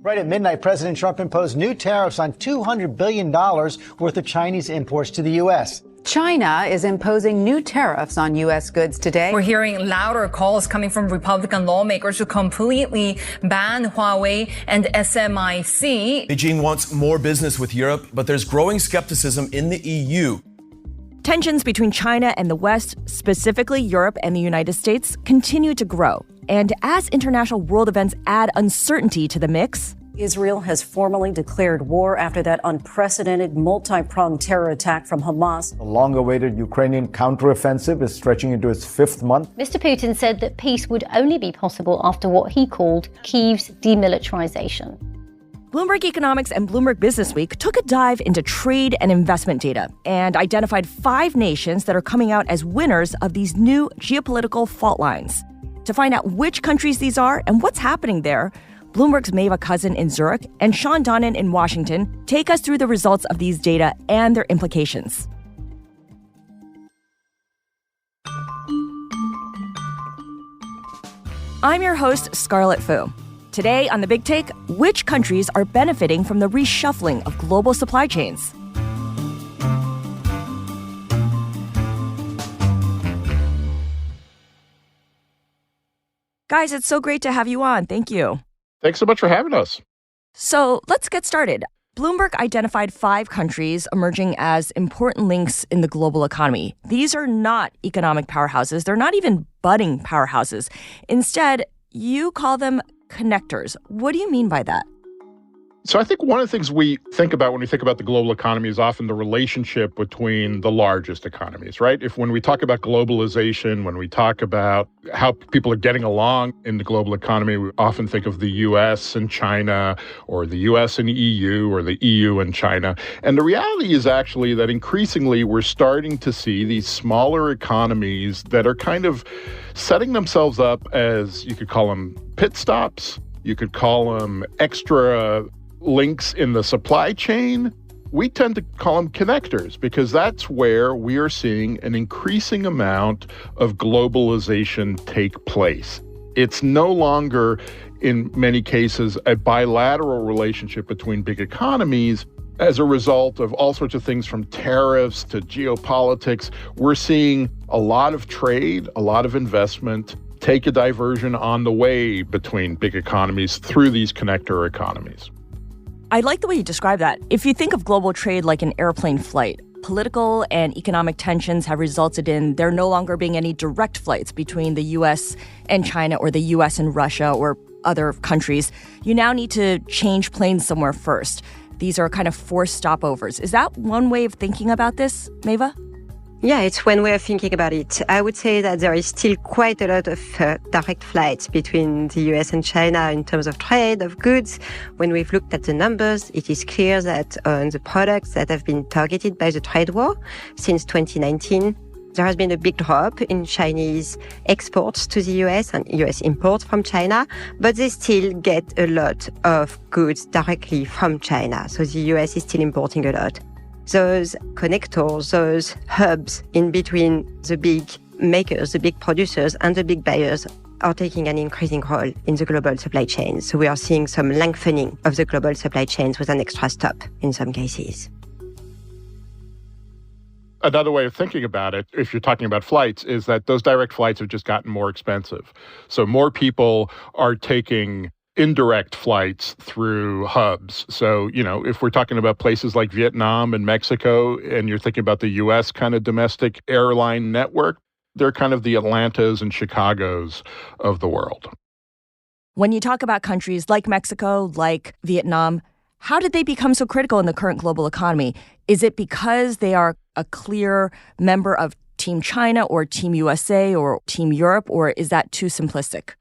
Right at midnight, President Trump imposed new tariffs on $200 billion worth of Chinese imports to the U.S. China is imposing new tariffs on U.S. goods today. We're hearing louder calls coming from Republican lawmakers to completely ban Huawei and SMIC. Beijing wants more business with Europe, but there's growing skepticism in the EU. Tensions between China and the West, specifically Europe and the United States, continue to grow. And as international world events add uncertainty to the mix, Israel has formally declared war after that unprecedented multi-pronged terror attack from Hamas. The long-awaited Ukrainian counteroffensive is stretching into its fifth month. Mr. Putin said that peace would only be possible after what he called Kyiv's demilitarization. Bloomberg Economics and Bloomberg Businessweek took a dive into trade and investment data and identified 5 nations that are coming out as winners of these new geopolitical fault lines. To find out which countries these are and what's happening there, Bloomberg's Maeva Cousin in Zurich and Sean Donnan in Washington take us through the results of these data and their implications. I'm your host, Scarlett Fu. Today on The Big Take, which countries are benefiting from the reshuffling of global supply chains? Guys, it's so great to have you on. Thank you. Thanks so much for having us. So let's get started. Bloomberg identified 5 countries emerging as important links in the global economy. These are not economic powerhouses. They're not even budding powerhouses. Instead, you call them connectors. What do you mean by that? So I think one of the things we think about when we think about the global economy is often the relationship between the largest economies, right? When we talk about globalization, when we talk about how people are getting along in the global economy, we often think of the U.S. and China, or the U.S. and EU, or the EU and China. And the reality is actually that increasingly we're starting to see these smaller economies that are kind of setting themselves up as, you could call them pit stops, you could call them extra links in the supply chain. We tend to call them connectors because that's where we are seeing an increasing amount of globalization take place. It's no longer, in many cases, a bilateral relationship between big economies. As a result of all sorts of things from tariffs to geopolitics, we're seeing a lot of trade, a lot of investment take a diversion on the way between big economies through these connector economies. I like the way you describe that. If you think of global trade like an airplane flight, political and economic tensions have resulted in there no longer being any direct flights between the U.S. and China or the U.S. and Russia or other countries. You now need to change planes somewhere first. These are kind of forced stopovers. Is that one way of thinking about this, Maeva? Yeah, it's one way of thinking about it. I would say that there is still quite a lot of direct flights between the US and China in terms of trade, of goods. When we've looked at the numbers, it is clear that on the products that have been targeted by the trade war since 2019, there has been a big drop in Chinese exports to the US and US imports from China, but they still get a lot of goods directly from China. So the US is still importing a lot. Those connectors, those hubs in between the big makers, the big producers, and the big buyers are taking an increasing role in the global supply chain. So we are seeing some lengthening of the global supply chains with an extra stop in some cases. Another way of thinking about it, if you're talking about flights, is that those direct flights have just gotten more expensive. So more people are taking indirect flights through hubs. So, if we're talking about places like Vietnam and Mexico, and you're thinking about the U.S. kind of domestic airline network, they're kind of the Atlantas and Chicagos of the world. When you talk about countries like Mexico, like Vietnam, how did they become so critical in the current global economy? Is it because they are a clear member of Team China or Team USA or Team Europe, or is that too simplistic?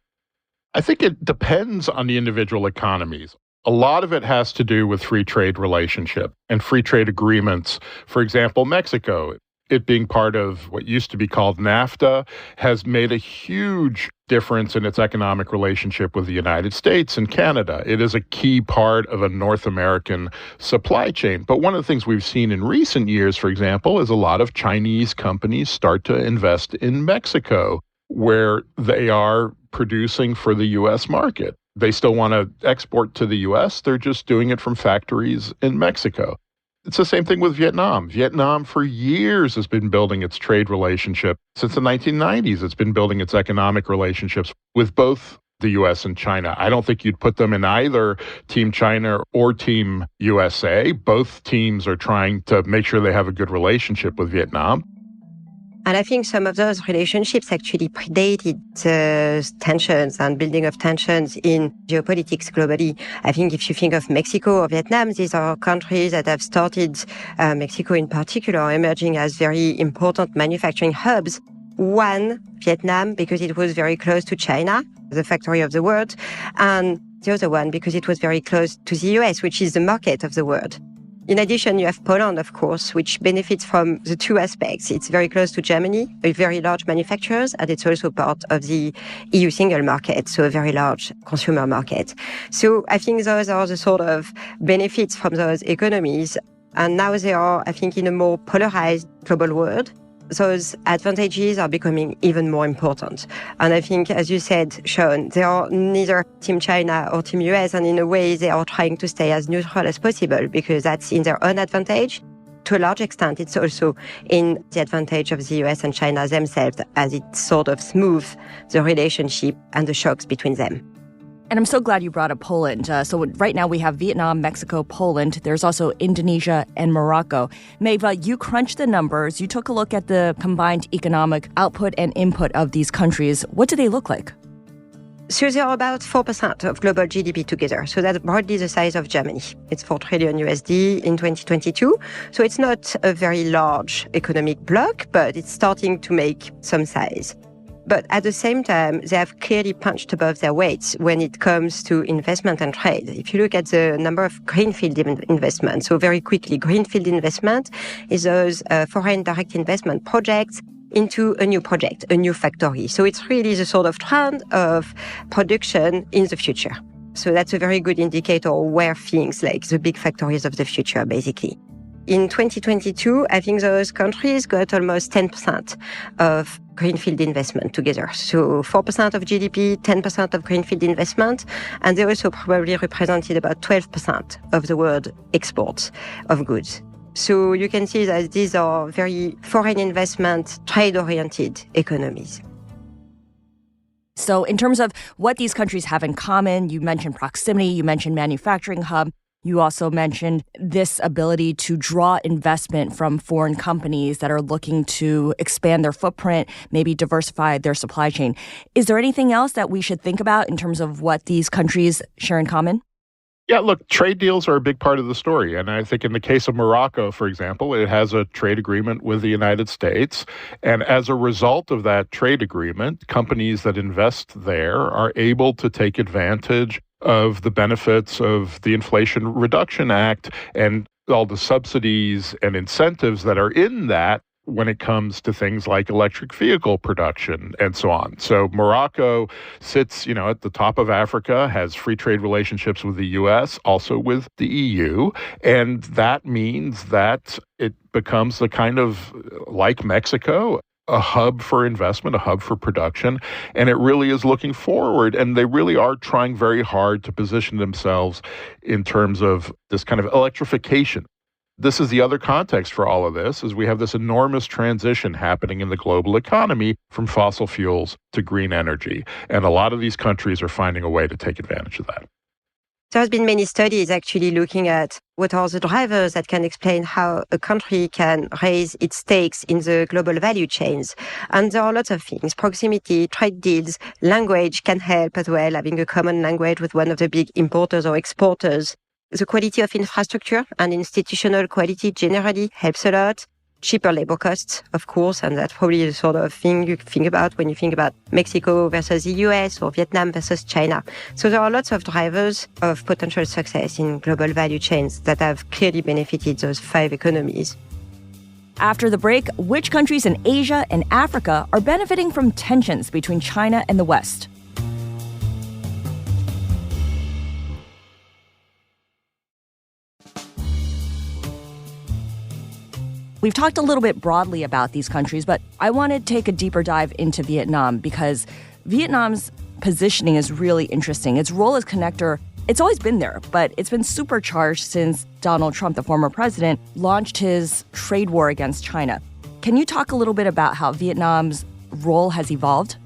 I think it depends on the individual economies. A lot of it has to do with free trade relationship and free trade agreements. For example, Mexico, it being part of what used to be called NAFTA, has made a huge difference in its economic relationship with the United States and Canada. It is a key part of a North American supply chain. But one of the things we've seen in recent years, for example, is a lot of Chinese companies start to invest in Mexico, where they are producing for the U.S. market. they still want to export to the U.S. They're just doing it from factories in Mexico. It's the same thing with Vietnam. Vietnam for years has been building its trade relationship. Since the 1990s, it's been building its economic relationships with both the U.S. and China. I don't think you'd put them in either Team China or Team USA. Both teams are trying to make sure they have a good relationship with Vietnam. And I think some of those relationships actually predated tensions and building of tensions in geopolitics globally. I think if you think of Mexico or Vietnam, these are countries that have started, Mexico in particular, emerging as very important manufacturing hubs. One, Vietnam, because it was very close to China, the factory of the world, and the other one because it was very close to the US, which is the market of the world. In addition, you have Poland, of course, which benefits from the two aspects. It's very close to Germany, a very large manufacturers, and it's also part of the EU single market, so a very large consumer market. So I think those are the sort of benefits from those economies. And now they are, I think, in a more polarized global world. Those advantages are becoming even more important. And I think, as you said, Sean, they are neither Team China or Team US, and in a way they are trying to stay as neutral as possible because that's in their own advantage. To a large extent, it's also in the advantage of the US and China themselves as it sort of smooths the relationship and the shocks between them. And I'm so glad you brought up Poland. So right now we have Vietnam, Mexico, Poland. There's also Indonesia and Morocco. Maeva, you crunched the numbers. You took a look at the combined economic output and input of these countries. What do they look like? So they are about 4% of global GDP together. So that's broadly the size of Germany. It's 4 trillion USD in 2022. So it's not a very large economic bloc, but it's starting to make some size. But at the same time, they have clearly punched above their weights when it comes to investment and trade. If you look at the number of greenfield investments, so very quickly, greenfield investment is those foreign direct investment projects into a new project, a new factory. So it's really the sort of trend of production in the future. So that's a very good indicator where things like the big factories of the future, basically. In 2022, I think those countries got almost 10% of greenfield investment together. So 4% of GDP, 10% of greenfield investment, and they also probably represented about 12% of the world exports of goods. So you can see that these are very foreign investment, trade-oriented economies. So in terms of what these countries have in common, you mentioned proximity, you mentioned manufacturing hub. You also mentioned this ability to draw investment from foreign companies that are looking to expand their footprint, maybe diversify their supply chain. Is there anything else that we should think about in terms of what these countries share in common? Yeah, look, trade deals are a big part of the story. And I think in the case of Morocco, for example, it has a trade agreement with the United States. And as a result of that trade agreement, companies that invest there are able to take advantage of the benefits of the Inflation Reduction Act and all the subsidies and incentives that are in that when it comes to things like electric vehicle production and so on. So Morocco sits, at the top of Africa, has free trade relationships with the US, also with the EU. And that means that it becomes a kind of, like Mexico, a hub for investment, a hub for production, and it really is looking forward. And they really are trying very hard to position themselves in terms of this kind of electrification. This is the other context for all of this, is we have this enormous transition happening in the global economy from fossil fuels to green energy. And a lot of these countries are finding a way to take advantage of that. There has been many studies actually looking at what are the drivers that can explain how a country can raise its stakes in the global value chains. And there are lots of things. Proximity, trade deals, language can help as well, having a common language with one of the big importers or exporters. The quality of infrastructure and institutional quality generally helps a lot. Cheaper labor costs, of course, and that's probably the sort of thing you think about when you think about Mexico versus the US or Vietnam versus China. So there are lots of drivers of potential success in global value chains that have clearly benefited those 5 economies. After the break, which countries in Asia and Africa are benefiting from tensions between China and the West? We've talked a little bit broadly about these countries, but I want to take a deeper dive into Vietnam because Vietnam's positioning is really interesting. Its role as connector, it's always been there, but it's been supercharged since Donald Trump, the former president, launched his trade war against China. Can you talk a little bit about how Vietnam's role has evolved?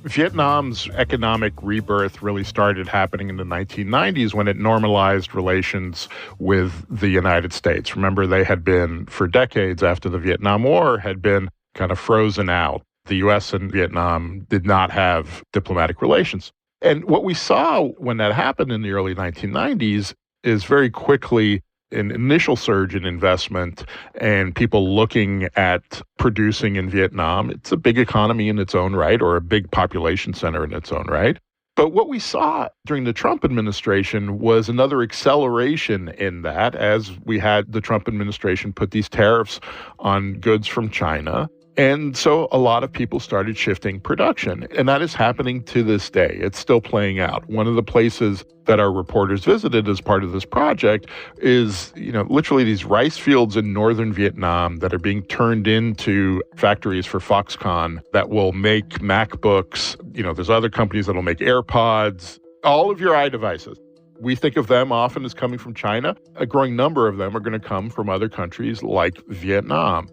Vietnam's economic rebirth really started happening in the 1990s when it normalized relations with the United States. Remember, they had been, for decades after the Vietnam War, had been kind of frozen out. The U.S. and Vietnam did not have diplomatic relations. And what we saw when that happened in the early 1990s is very quickly an initial surge in investment and people looking at producing in Vietnam. It's a big economy in its own right, or a big population center in its own right. But what we saw during the Trump administration was another acceleration in that, as we had the Trump administration put these tariffs on goods from China. And so a lot of people started shifting production, and that is happening to this day. It's still playing out. One of the places that our reporters visited as part of this project is, literally these rice fields in northern Vietnam that are being turned into factories for Foxconn that will make MacBooks. There's other companies that will make AirPods, all of your iDevices. We think of them often as coming from China. A growing number of them are going to come from other countries like Vietnam.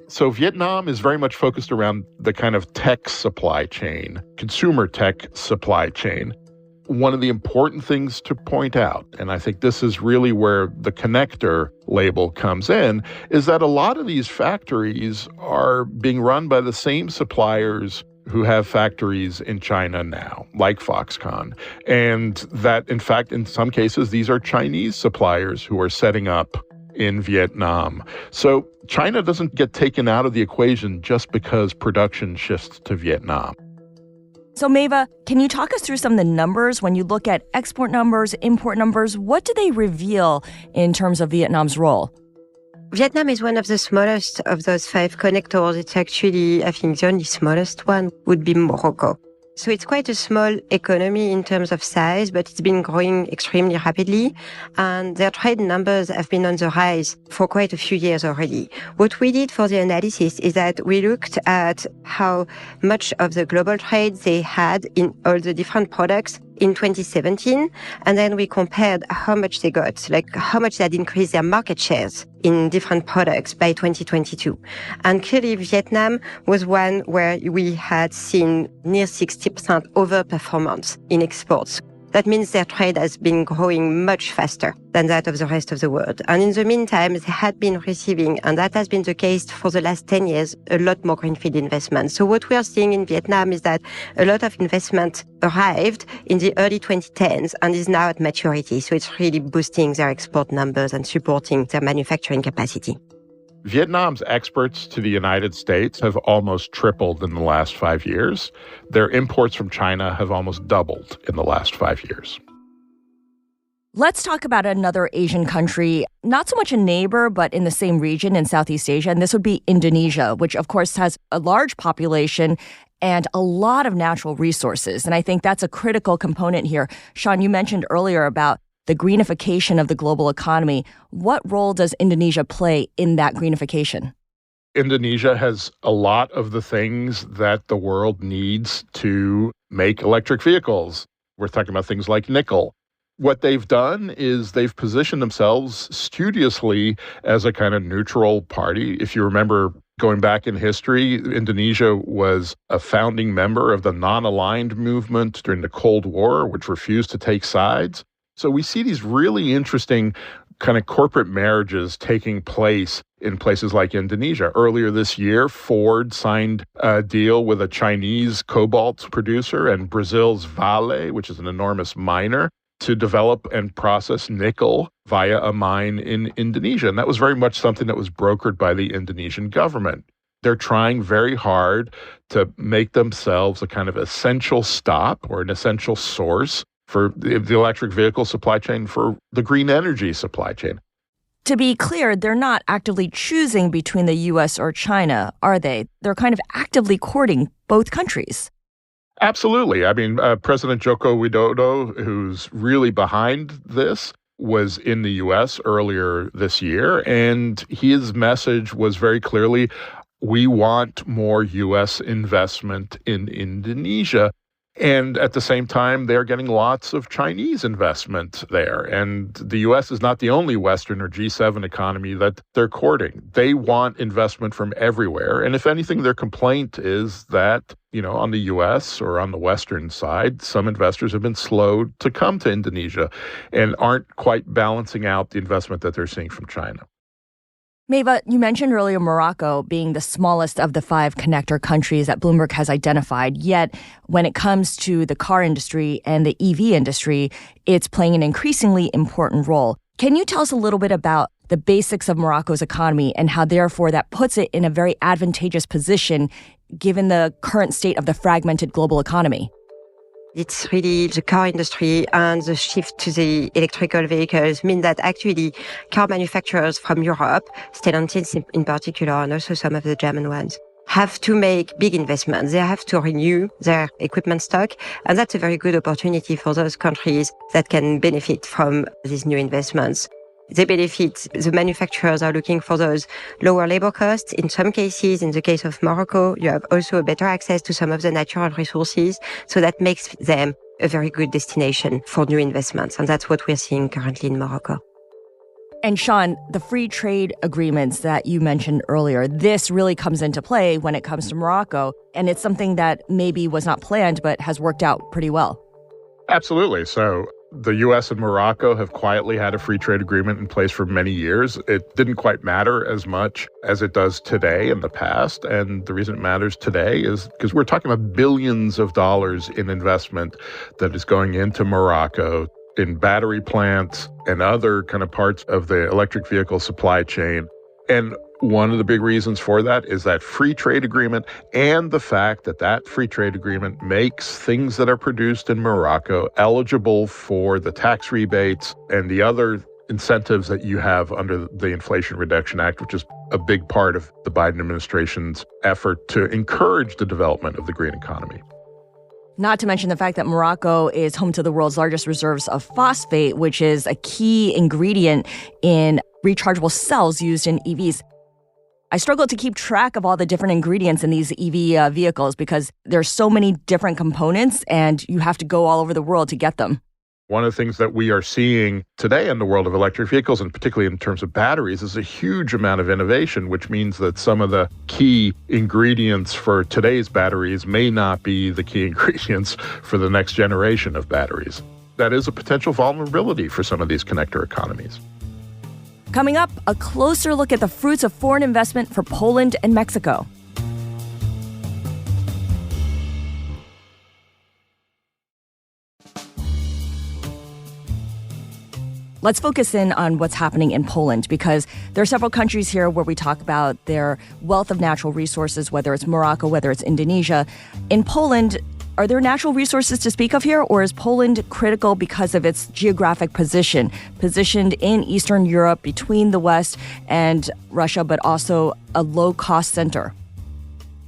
So Vietnam is very much focused around the kind of tech supply chain, consumer tech supply chain. One of the important things to point out, and I think this is really where the connector label comes in, is that a lot of these factories are being run by the same suppliers who have factories in China now, like Foxconn. And that, in fact, in some cases, these are Chinese suppliers who are setting up in Vietnam. So China doesn't get taken out of the equation just because production shifts to Vietnam. So Maeva, can you talk us through some of the numbers? When you look at export numbers, import numbers, what do they reveal in terms of Vietnam's role? Vietnam is one of the smallest of those 5 connectors. It's actually, I think, the only smallest one would be Morocco. So it's quite a small economy in terms of size, but it's been growing extremely rapidly. And their trade numbers have been on the rise for quite a few years already. What we did for the analysis is that we looked at how much of the global trade they had in all the different products in 2017. And then we compared how much they got, like how much they had increased their market shares in different products by 2022. And clearly Vietnam was one where we had seen near 60% overperformance in exports. That means their trade has been growing much faster than that of the rest of the world. And in the meantime, they had been receiving, and that has been the case for the last 10 years, a lot more greenfield investment. So what we are seeing in Vietnam is that a lot of investment arrived in the early 2010s and is now at maturity. So it's really boosting their export numbers and supporting their manufacturing capacity. Vietnam's exports to the United States have almost tripled in the last 5 years. Their imports from China have almost doubled in the last 5 years. Let's talk about another Asian country, not so much a neighbor, but in the same region in Southeast Asia, and this would be Indonesia, which of course has a large population and a lot of natural resources. And I think that's a critical component here. Sean, you mentioned earlier about the greenification of the global economy. What role does Indonesia play in that greenification? Indonesia has a lot of the things that the world needs to make electric vehicles. We're talking about things like nickel. What they've done is they've positioned themselves studiously as a kind of neutral party. If you remember going back in history, Indonesia was a founding member of the non-aligned movement during the Cold War, which refused to take sides. So we see these really interesting kind of corporate marriages taking place in places like Indonesia. Earlier this year, Ford signed a deal with a Chinese cobalt producer and Brazil's Vale, which is an enormous miner, to develop and process nickel via a mine in Indonesia. And that was very much something that was brokered by the Indonesian government. They're trying very hard to make themselves a kind of essential stop or an essential source for the electric vehicle supply chain, for the green energy supply chain. To be clear, they're not actively choosing between the U.S. or China, are they? They're kind of actively courting both countries. Absolutely. I mean, President Joko Widodo, who's really behind this, was in the U.S. earlier this year, and his message was very clearly, we want more U.S. investment in Indonesia. And at the same time, they're getting lots of Chinese investment there. And the U.S. is not the only Western or G7 economy that they're courting. They want investment from everywhere. And if anything, their complaint is that, on the U.S. or on the Western side, some investors have been slow to come to Indonesia and aren't quite balancing out the investment that they're seeing from China. Maeva, you mentioned earlier Morocco being the smallest of the 5 connector countries that Bloomberg has identified. Yet, when it comes to the car industry and the EV industry, it's playing an increasingly important role. Can you tell us a little bit about the basics of Morocco's economy and how, therefore, that puts it in a very advantageous position given the current state of the fragmented global economy? It's really the car industry and the shift to the electrical vehicles mean that actually car manufacturers from Europe, Stellantis in particular, and also some of the German ones, have to make big investments. They have to renew their equipment stock. And that's a very good opportunity for those countries that can benefit from these new investments. They benefit, the manufacturers are looking for those lower labor costs. In some cases, in the case of Morocco, you have also better access to some of the natural resources. So that makes them a very good destination for new investments. And that's what we're seeing currently in Morocco. And Sean, the free trade agreements that you mentioned earlier, this really comes into play when it comes to Morocco. And it's something that maybe was not planned, but has worked out pretty well. Absolutely. So the U.S. and Morocco have quietly had a free trade agreement in place for many years. It didn't quite matter as much as it does today in the past. And the reason it matters today is because we're talking about billions of dollars in investment that is going into Morocco in battery plants and other kind of parts of the electric vehicle supply chain. And one of the big reasons for that is that free trade agreement and the fact that that free trade agreement makes things that are produced in Morocco eligible for the tax rebates and the other incentives that you have under the Inflation Reduction Act, which is a big part of the Biden administration's effort to encourage the development of the green economy. Not to mention the fact that Morocco is home to the world's largest reserves of phosphate, which is a key ingredient in rechargeable cells used in EVs. I struggle to keep track of all the different ingredients in these EV vehicles because there's so many different components and you have to go all over the world to get them. One of the things that we are seeing today in the world of electric vehicles, and particularly in terms of batteries, is a huge amount of innovation, which means that some of the key ingredients for today's batteries may not be the key ingredients for the next generation of batteries. That is a potential vulnerability for some of these connector economies. Coming up, a closer look at the fruits of foreign investment for Poland and Mexico. Let's focus in on what's happening in Poland because there are several countries here where we talk about their wealth of natural resources, whether it's Morocco, whether it's Indonesia. In Poland, are there natural resources to speak of here, or is Poland critical because of its geographic positioned in Eastern Europe between the West and Russia, but also a low-cost center?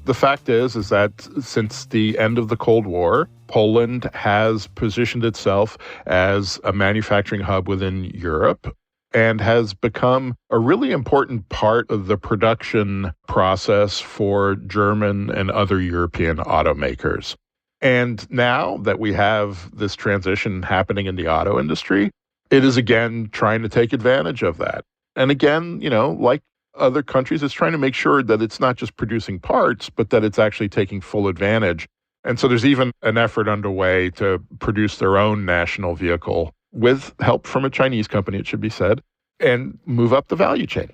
The fact is that since the end of the Cold War, Poland has positioned itself as a manufacturing hub within Europe and has become a really important part of the production process for German and other European automakers. And now that we have this transition happening in the auto industry, it is again trying to take advantage of that. And again, like other countries, it's trying to make sure that it's not just producing parts, but that it's actually taking full advantage. And so there's even an effort underway to produce their own national vehicle with help from a Chinese company, it should be said, and move up the value chain.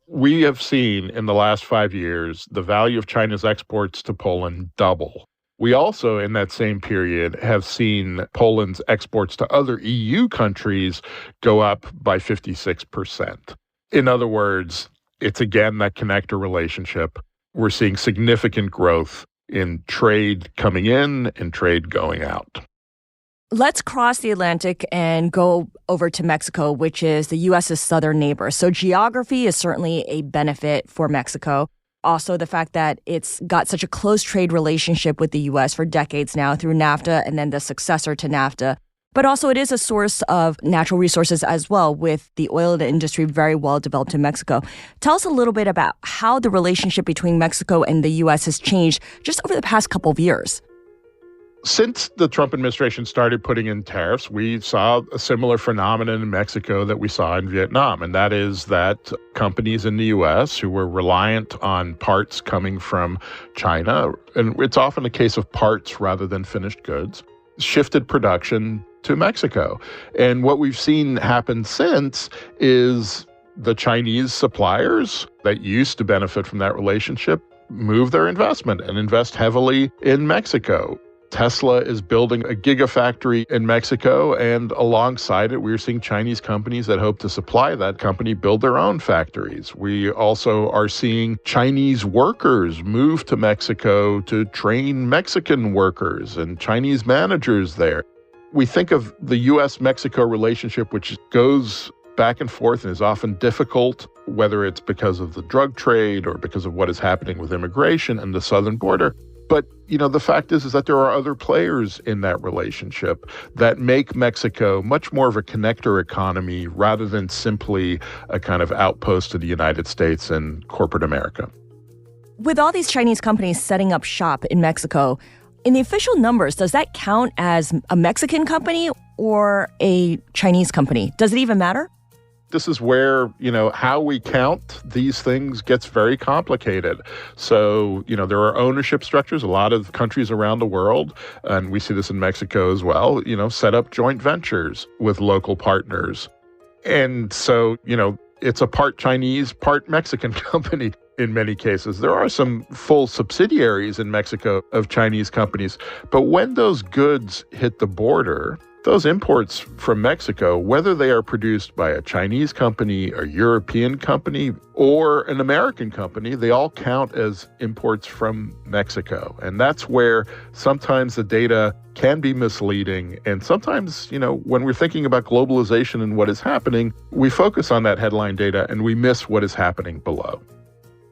We have seen in the last 5 years the value of China's exports to Poland double. We also, in that same period, have seen Poland's exports to other EU countries go up by 56%. In other words, it's again that connector relationship. We're seeing significant growth in trade coming in and trade going out. Let's cross the Atlantic and go over to Mexico, which is the U.S.'s southern neighbor. So geography is certainly a benefit for Mexico. Also, the fact that it's got such a close trade relationship with the U.S. for decades now through NAFTA and then the successor to NAFTA. But also it is a source of natural resources as well, with the oil industry very well developed in Mexico. Tell us a little bit about how the relationship between Mexico and the U.S. has changed just over the past couple of years. Since the Trump administration started putting in tariffs, we saw a similar phenomenon in Mexico that we saw in Vietnam, and that is that companies in the U.S. who were reliant on parts coming from China, and it's often a case of parts rather than finished goods, shifted production to Mexico. And what we've seen happen since is the Chinese suppliers that used to benefit from that relationship move their investment and invest heavily in Mexico. Tesla is building a gigafactory in Mexico, and alongside it, we're seeing Chinese companies that hope to supply that company build their own factories. We also are seeing Chinese workers move to Mexico to train Mexican workers and Chinese managers there. We think of the U.S.-Mexico relationship, which goes back and forth and is often difficult, whether it's because of the drug trade or because of what is happening with immigration and the southern border. But, the fact is that there are other players in that relationship that make Mexico much more of a connector economy rather than simply a kind of outpost to the United States and corporate America. With all these Chinese companies setting up shop in Mexico, in the official numbers, does that count as a Mexican company or a Chinese company? Does it even matter? This is where, how we count these things gets very complicated. So, there are ownership structures. A lot of countries around the world, and we see this in Mexico as well, set up joint ventures with local partners. And so, it's a part Chinese, part Mexican company in many cases. There are some full subsidiaries in Mexico of Chinese companies. But when those goods hit the border, those imports from Mexico, whether they are produced by a Chinese company, a European company, or an American company, they all count as imports from Mexico. And that's where sometimes the data can be misleading. And sometimes, when we're thinking about globalization and what is happening, we focus on that headline data and we miss what is happening below.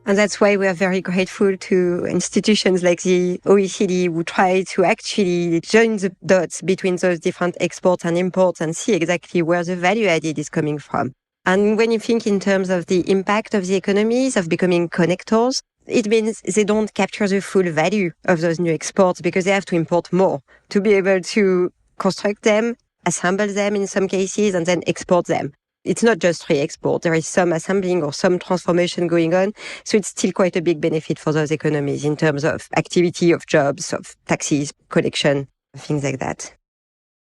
And that's why we are very grateful to institutions like the OECD who try to actually join the dots between those different exports and imports and see exactly where the value added is coming from. And when you think in terms of the impact of the economies, of becoming connectors, it means they don't capture the full value of those new exports because they have to import more to be able to construct them, assemble them in some cases, and then export them. It's not just re-export. There is some assembling or some transformation going on. So it's still quite a big benefit for those economies in terms of activity, of jobs, of taxes, collection, things like that.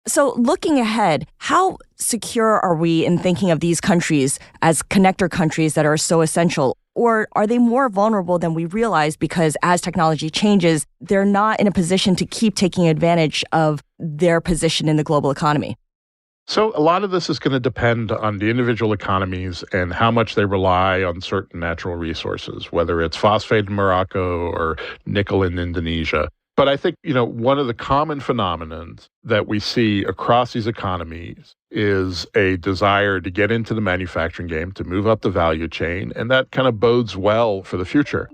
So looking ahead, how secure are we in thinking of these countries as connector countries that are so essential? Or are they more vulnerable than we realize because as technology changes, they're not in a position to keep taking advantage of their position in the global economy? So a lot of this is going to depend on the individual economies and how much they rely on certain natural resources, whether it's phosphate in Morocco or nickel in Indonesia. But I think, one of the common phenomena that we see across these economies is a desire to get into the manufacturing game, to move up the value chain, and that kind of bodes well for the future.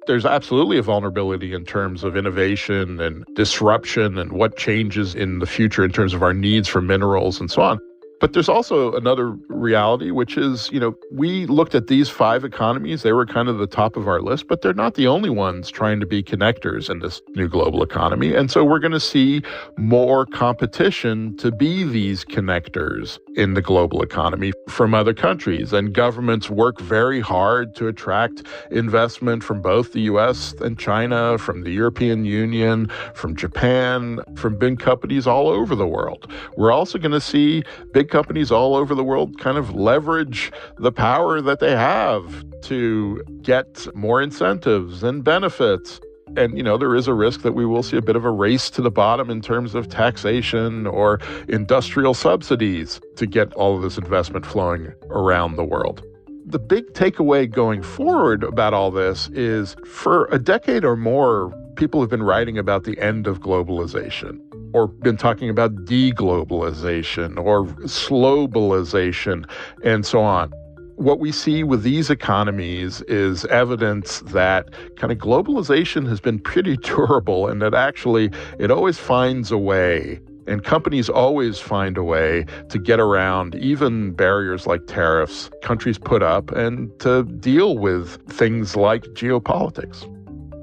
There's absolutely a vulnerability in terms of innovation and disruption and what changes in the future in terms of our needs for minerals and so on. But there's also another reality, which is, we looked at these 5 economies. They were kind of the top of our list, but they're not the only ones trying to be connectors in this new global economy. And so we're going to see more competition to be these connectors in the global economy from other countries. And governments work very hard to attract investment from both the U.S. and China, from the European Union, from Japan, from big companies all over the world. We're also going to see big companies all over the world kind of leverage the power that they have to get more incentives and benefits. And, there is a risk that we will see a bit of a race to the bottom in terms of taxation or industrial subsidies to get all of this investment flowing around the world. The big takeaway going forward about all this is for a decade or more, people have been writing about the end of globalization or been talking about deglobalization or slowbalization and so on. What we see with these economies is evidence that kind of globalization has been pretty durable and that actually it always finds a way. And companies always find a way to get around even barriers like tariffs countries put up and to deal with things like geopolitics.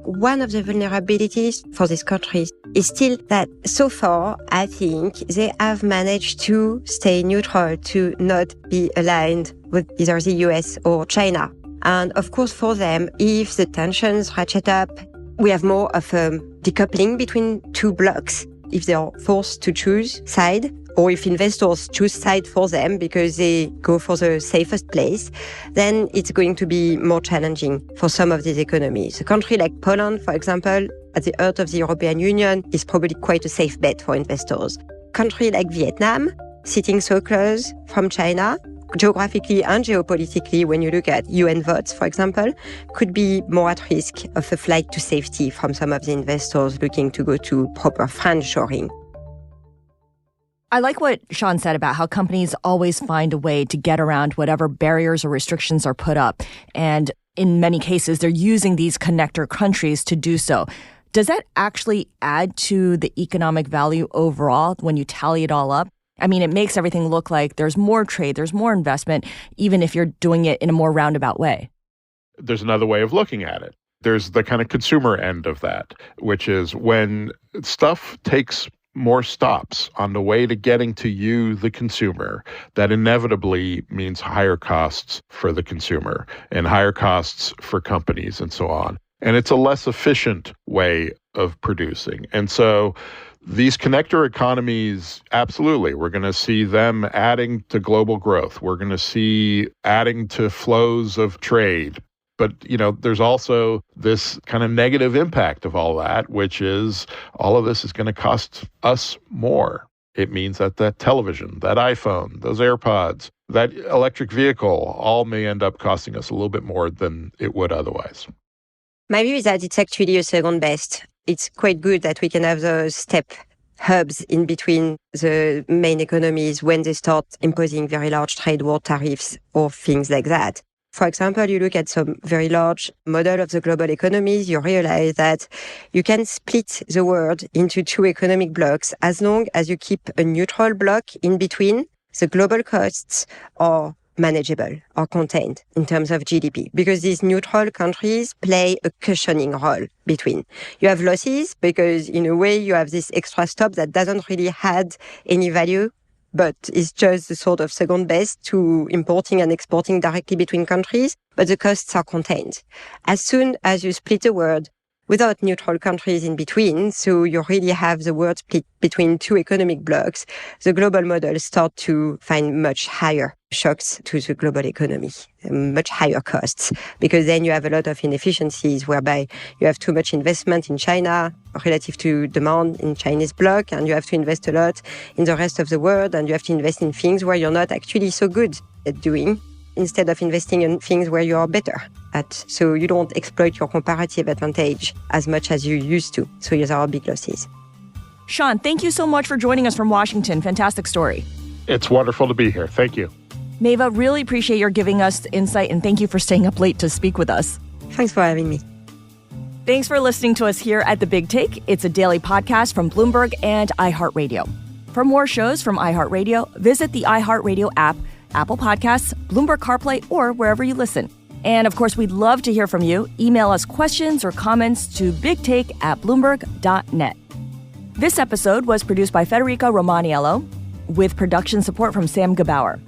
one of the vulnerabilities for these countries is still that so far, I think they have managed to stay neutral, to not be aligned with either the US or China. And of course, for them, if the tensions ratchet up, we have more of a decoupling between two blocks. If they are forced to choose side, or if investors choose side for them because they go for the safest place, then it's going to be more challenging for some of these economies. A country like Poland, for example, at the heart of the European Union, is probably quite a safe bet for investors. A country like Vietnam, sitting so close from China, geographically and geopolitically, when you look at UN votes, for example, could be more at risk of a flight to safety from some of the investors looking to go to proper friendshoring. I like what Sean said about how companies always find a way to get around whatever barriers or restrictions are put up. And in many cases, they're using these connector countries to do so. Does that actually add to the economic value overall when you tally it all up? I mean, it makes everything look like there's more trade, there's more investment, even if you're doing it in a more roundabout way. There's another way of looking at it. There's the kind of consumer end of that, which is when stuff takes more stops on the way to getting to you, the consumer, that inevitably means higher costs for the consumer and higher costs for companies and so on. And it's a less efficient way of producing. And so these connector economies, absolutely, we're going to see them adding to global growth. We're going to see adding to flows of trade. But, there's also this kind of negative impact of all that, which is all of this is going to cost us more. It means that that television, that iPhone, those AirPods, that electric vehicle all may end up costing us a little bit more than it would otherwise. My view is that it's actually a second best. It's quite good that we can have those step hubs in between the main economies when they start imposing very large trade war tariffs or things like that. For example, you look at some very large model of the global economies, you realize that you can split the world into two economic blocks as long as you keep a neutral block in between. The global costs are manageable or contained in terms of GDP, because these neutral countries play a cushioning role between. You have losses because in a way you have this extra stop that doesn't really add any value, but is just the sort of second best to importing and exporting directly between countries, but the costs are contained. As soon as you split the world without neutral countries in between, so you really have the world split between two economic blocks, the global models start to find much higher shocks to the global economy, much higher costs, because then you have a lot of inefficiencies whereby you have too much investment in China relative to demand in Chinese bloc, and you have to invest a lot in the rest of the world, and you have to invest in things where you're not actually so good at doing, instead of investing in things where you are better at. So you don't exploit your comparative advantage as much as you used to. So there are big losses. Sean, thank you so much for joining us from Washington. Fantastic story. It's wonderful to be here. Thank you. Maeva, really appreciate your giving us the insight, and thank you for staying up late to speak with us. Thanks for having me. Thanks for listening to us here at The Big Take. It's a daily podcast from Bloomberg and iHeartRadio. For more shows from iHeartRadio, visit the iHeartRadio app, Apple Podcasts, Bloomberg CarPlay, or wherever you listen. And of course, we'd love to hear from you. Email us questions or comments to bigtake@bloomberg.net. This episode was produced by Federica Romaniello, with production support from Sam Gebauer.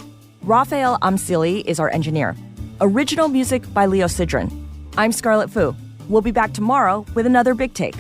Raphael Amsili is our engineer. Original music by Leo Sidran. I'm Scarlett Fu. We'll be back tomorrow with another Big Take.